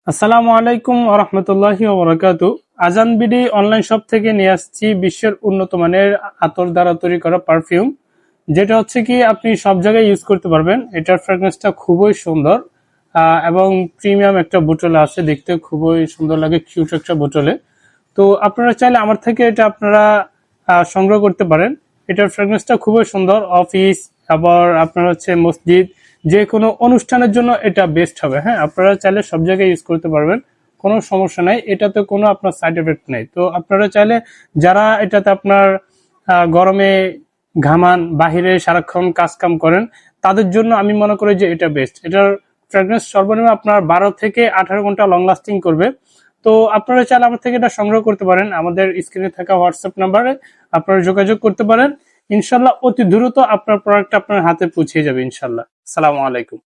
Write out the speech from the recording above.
আসসালামু আলাইকুম ওয়া রাহমাতুল্লাহি ওয়া বারাকাতুহু। আজান বিডি অনলাইন শপ থেকে নিয়ে আসছি বিশ্বের উন্নত মানের আতর দ্বারা তৈরি করা পারফিউম, যেটা হচ্ছে কি আপনি সব জায়গায় ইউজ করতে পারবেন। এটার ফ্রেগনেন্সটা খুবই সুন্দর এবং প্রিমিয়াম একটা বোতলে আসে, দেখতে খুবই সুন্দর লাগে, কিউট একটা বোতলে। তো আপনারা চাইলে আমার থেকে এটা আপনারা সংগ্রহ করতে পারেন। এটার ফ্রেগনেন্সটা খুবই সুন্দর, অফিস আবার আপনার হচ্ছে মসজিদ, যে কোনো অনুষ্ঠানের জন্য এটা বেস্ট হবে। হ্যাঁ, আপনারা চাইলে সব জায়গায় ইউজ করতে পারবেন, কোনো সমস্যা নাই, এটাতে কোনো আপনার সাইড এফেক্ট নেই। তো আপনারা চাইলে যারা এটাতে আপনার গরমে ঘামান, বাহিরে সারাক্ষণ কাজ কাম করেন, তাদের জন্য আমি মনে করি যে এটা বেস্ট। এটার ফ্রেগনেন্স সর্বনিম্ন আপনার 12 থেকে 18 ঘন্টা লং লাস্টিং করবে। তো আপনারা চাইলে আমার থেকে এটা সংগ্রহ করতে পারেন, আমাদের স্ক্রিনে থাকা হোয়াটসঅ্যাপ নাম্বারে আপনারা যোগাযোগ করতে পারেন। ইনশাল্লাহ অতি দ্রুত আপনার প্রোডাক্ট আপনার হাতে পৌঁছে যাবে ইনশাল্লাহ। আসসালামু আলাইকুম।